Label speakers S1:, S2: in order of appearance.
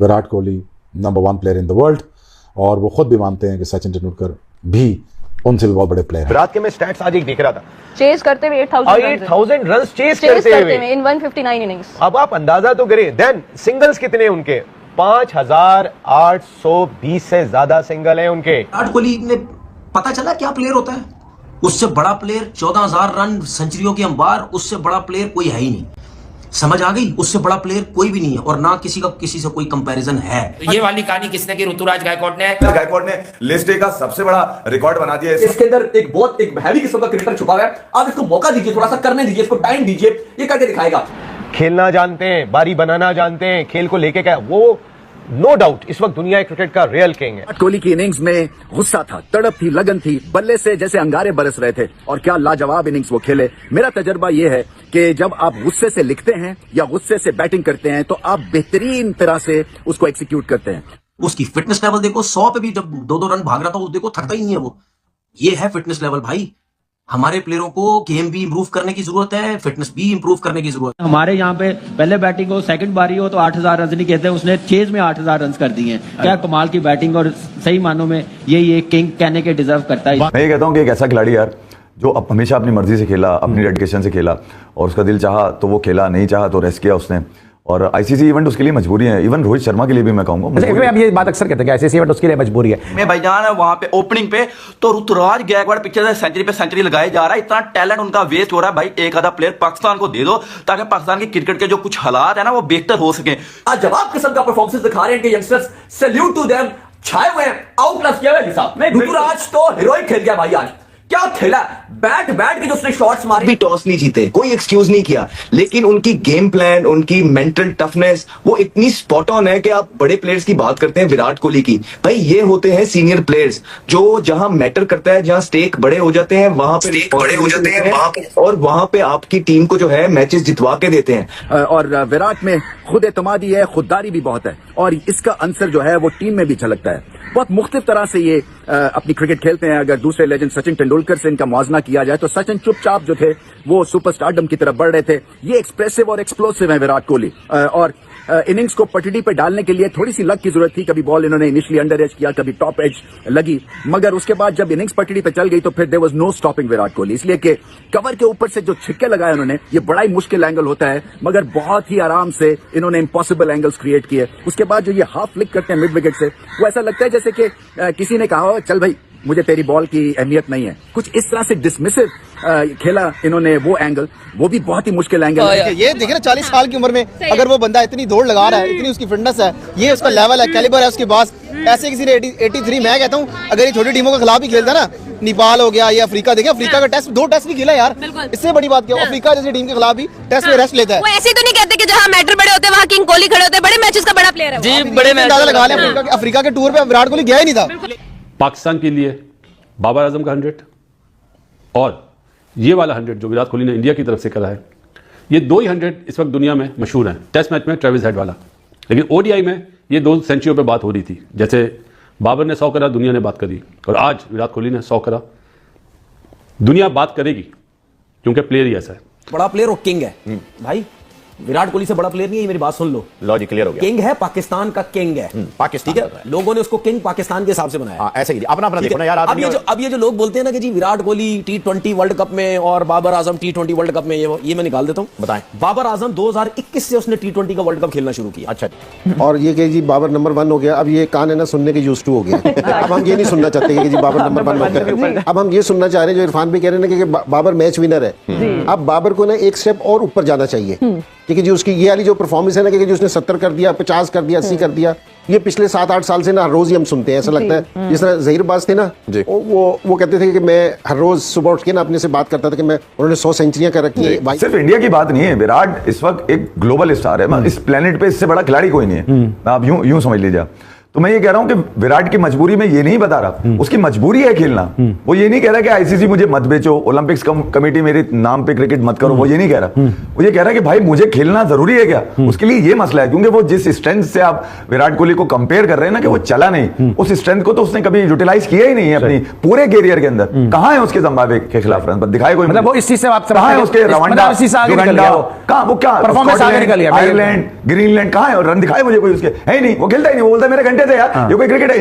S1: Virat Kohli number 1 player in the world, और वो खुद भी मानते हैं कि सचिन तेंदुलकर भी उनसे भी बहुत बड़े प्लेयर हैं।
S2: रात के मैं स्टैट्स आज एक देख रहा था,
S3: चेस करते हुए
S2: 8,000 रन चेस करते हुए
S3: इन 159 इनिंग्स।
S2: अब आप अंदाजा तो करें, देन सिंगल्स कितने उनके, 5,820 से ज्यादा सिंगल हैं उनके।
S4: विराट कोहली ने पता चला क्या प्लेयर होता है, उससे बड़ा प्लेयर 14,000 रन सेंचुरियों की अंबार, उससे बड़ा प्लेयर कोई है ही नहीं। समझ आ गई, उससे बड़ा प्लेयर कोई भी नहीं है और ना किसी का किसी से कोई कंपैरिजन है।
S5: ये वाली कहानी किसने की? ऋतुराज गायकवाड ने
S6: लिस्ट डे का सबसे बड़ा रिकॉर्ड बना दिया है।
S7: इसके अंदर एक बहुत एक हैवी किस्म का क्रिकेटर छुपा हुआ है, आप इसको मौका दीजिए, थोड़ा सा करने दीजिए, इसको टाइम दीजिए, ये करके दिखाएगा।
S2: खेलना जानते हैं, बारी बनाना जानते हैं, खेल को लेके क्या, वो नो डाउट इस वक्त दुनिया क्रिकेट का रियल किंग है।
S8: कोहली की इनिंग्स में गुस्सा था, तड़प थी, लगन थी, बल्ले से जैसे अंगारे बरस रहे थे और क्या लाजवाब इनिंग्स वो खेले। मेरा तजर्बा ये है कि जब आप गुस्से से लिखते हैं या गुस्से से बैटिंग करते हैं तो आप बेहतरीन तरह से उसको एग्जीक्यूट करते हैं।
S4: उसकी फिटनेस लेवल देखो, 100 पे भी जब 2-2 रन भाग रहा था, वो देखो थकता ही नहीं है वो। ये है फिटनेस लेवल भाई। हमारे प्लेयरों को गेम भी इंप्रूव करने की जरूरत है, फिटनेस भी इंप्रूव करने की जरूरत है।
S9: हमारे यहाँ पे पहले बैटिंग हो, सेकंड बारी हो तो 8,000 रन नहीं कहते, उसने चेज में 8,000 रन कर दिए हैं। क्या कमाल की बैटिंग, और सही मानों में ये किंग कहने के डिजर्व करता है।
S6: मैं ये कहता हूँ कि एक ऐसा खिलाड़ी यार जो हमेशा अपनी मर्जी से खेला, अपनी डेडिकेशन से खेला, और उसका दिल चाहा तो वो खेला, नहीं चाहा तो रेस्ट किया उसने, और आईसीसी इवेंट उसके लिए मजबूरी है। इवन रोहित शर्मा के लिए भी मैं कहूंगा,
S10: अब ये बात अक्सर कहते हैं कि आईसीसी इवेंट उसके लिए मजबूरी है। मैं भाईजान वहां पे ओपनिंग पे तो ऋतुराज गायकवाड पिक्चर से सेंचुरी पे सेंचुरी लगाए जा रहा है, इतना टैलेंट उनका वेस्ट हो रहा है भाई। एक आधा प्लेयर पाकिस्तान को दे दो ताकि पाकिस्तान के क्रिकेट के जो कुछ हालात है ना वो बेहतर हो सके।
S7: आज जवाब किस्म का परफॉर्मेंस दिखा रहे हैं कि यंगस्टर्स, सैल्यूट टू देम, छाए हुए हैं, आउट क्लास किया है साहब। ऋतुराज तो हीरोइक खेल गया भाई, आज क्या खेला, बैट के जो उसने शॉट्स मारे।
S11: भी टॉस नहीं जीते, कोई एक्सक्यूज नहीं किया, लेकिन उनकी गेम प्लान, उनकी मेंटल टफनेस वो इतनी स्पॉट ऑन है कि आप बड़े प्लेयर्स की बात करते हैं, विराट कोहली की, भाई ये होते हैं सीनियर प्लेयर्स जो जहां मैटर करता है, जहां स्टेक बड़े हो जाते हैं वहां पे और वहां पे आपकी टीम को जो है मैचेस जितवा के देते हैं।
S8: और विराट में खुद एतमादी है, खुददारी भी बहुत है, और इसका अंसर जो है वो टीम में भी झलकता है। बहुत मुख्तलिफ तरह से ये अपनी क्रिकेट खेलते हैं। अगर दूसरे लेजेंड सचिन तेंदुलकर से इनका मुआवजा किया जाए तो सचिन चुपचाप जो थे वो सुपरस्टारडम की तरफ बढ़ रहे थे। ये एक्सप्रेसिव और एक्सप्लोसिव है विराट कोहली, और इनिंग्स को पटड़ी पे डालने के लिए थोड़ी सी लक की जरूरत थी। कभी बॉल इन्होंने इनिशियली अंडर एज किया, कभी टॉप एज लगी, मगर उसके बाद जब इनिंग्स पटड़ी पे चल गई तो फिर there was no stopping Virat Kohli. इसलिए कि कवर के ऊपर से जो छिक्के लगाए उन्होंने, ये बड़ा ही मुश्किल एंगल होता है, मगर बहुत ही आराम से इन्होंने इम्पॉसिबल एंगल्स क्रिएट किए। उसके बाद जो ये हाफ फ्लिक करते हैं मिड विकेट से, वो ऐसा लगता है जैसे कि किसी ने कहा चल भाई मुझे तेरी बॉल की अहमियत नहीं है, कुछ इस तरह से डिसमिसिव खेला इन्होंने वो एंगल, वो भी बहुत ही मुश्किल एंगल है।
S12: ये देखिए ना 40 साल की उम्र में अगर वो बंदा इतनी दौड़ लगा रहा है, इतनी उसकी फिटनेस है, ये उसका लेवल है, कैलिबर है उसके पास। ऐसे किसी ने 83 मैं कहता हूँ अगर ये छोटी टीमों के खिलाफ भी खेलता ना, नेपाल हो गया या अफ्रीका, देखिए अफ्रीका का टेस्ट 2 टेस्ट भी खेला यार, इससे बड़ी बात क्या, अफ्रीका जैसी टीम के खिलाफ भी टेस्ट में रेस्ट लेता है।
S3: वो ऐसे तो नहीं कहते कि जहाँ मैटर बड़े होते हैं वहाँ किंग कोहली खड़े होते हैं, बड़े मैचेस का बड़ा प्लेयर है जी, बड़े मैच
S12: लगा ले। अफ्रीका के टूर पे विराट कोहली गया ही नहीं था।
S13: पाकिस्तान के लिए बाबर आजम का 100 और ये वाला 100 जो विराट कोहली ने इंडिया की तरफ से करा है, ये 2 ही 100 इस वक्त दुनिया में मशहूर हैं। टेस्ट मैच में ट्रेविस हेड वाला, लेकिन ओडीआई में ये 2 सेंचुरियों पे बात हो रही थी। जैसे बाबर ने 100 करा, दुनिया ने बात करी, और आज विराट कोहली ने 100 करा, दुनिया बात करेगी क्योंकि प्लेयर ही ऐसा है।
S10: बड़ा प्लेयर और किंग है भाई, विराट कोहली से बड़ा प्लेयर नहीं है, मेरी बात सुन लो,
S2: लॉजिक क्लियर हो गया।
S10: किंग है, पाकिस्तान का किंग है,
S2: पाकिस्तान,
S10: ठीक है, लोगों ने उसको किंग पाकिस्तान के हिसाब से बनाया।
S2: ऐसे ही अपना देखो ना यार।
S10: अब ये जो लोग बोलते हैं ना कि जी Virat Kohli T20 world cup में और Babar Azam T20 world cup में, ये मैं निकाल देता हूँ।
S2: बताएं।
S10: बाबर आजम 2021 से उसने T20 का वर्ल्ड कप खेलना शुरू किया।
S2: अच्छा,
S14: और ये कि जी बाबर नंबर 1 हो गया, अब ये कान है ना सुनने के यूज्ड टू हो गया। अब हम ये नहीं सुनना चाहते कि जी बाबर नंबर 1 हो गया, अब हम ये सुनना चाह रहे हैं जो इरफान भी कह रहे हैं ना कि बाबर मैच विनर है। अब बाबर को ना एक स्टेप और ऊपर जाना चाहिए, क्योंकि जी उसकी ये वाली जो परफॉर्मेंस है ना कि उसने 70 कर दिया, 50 कर दिया, 80 कर दिया, ये पिछले 7-8 साल से ना हर रोज ही हम सुनते हैं। ऐसा लगता है जिस तरह जहीरबाज थे ना, वो कहते थे कि मैं हर रोज सुबह उठ के ना अपने से बात करता था कि मैं, उन्होंने 100 सेंचुरियां कर रखी है।
S6: सिर्फ इंडिया की बात नहीं है, विराट इस वक्त एक ग्लोबल स्टार है, इस प्लेनेट पे इससे बड़ा खिलाड़ी कोई नहीं है, आप यूं समझ लीजिए। तो मैं ये कह रहा हूं कि विराट की मजबूरी में ये नहीं बता रहा, उसकी मजबूरी है खेलना। वो ये नहीं कह रहा कि आईसीसी मुझे मत बेचो, ओलंपिक्स कमेटी मेरे नाम पे क्रिकेट मत करो, वो ये नहीं कह रहा। वो ये कह रहा है कि भाई मुझे खेलना जरूरी है क्या, उसके लिए ये मसला है। क्योंकि वो जिस स्ट्रेंथ से आप विराट कोहली को कंपेयर कर रहे हैं ना कि वो चला नहीं, उस स्ट्रेंथ को तो उसने कभी यूटिलाइज किया ही नहीं है अपनी पूरे कैरियर के अंदर। कहां है उसके जिम्बाब्वे के खिलाफ रन दिखाए कोई,
S10: मतलब वो इस चीज से आप
S6: कहां है उसके रवांडा,
S10: इसी से आगे निकल गया वो,
S6: कहां वो क्या
S10: परफॉर्मेंस आगे निकल गया,
S6: आयरलैंड, ग्रीनलैंड, कहां है रन दिखाए मुझे कोई उसके, है ही नहीं। वो खेलता ही नहीं, वो बोलता है मेरे घंटे थे यार, ये कोई क्रिकेट है।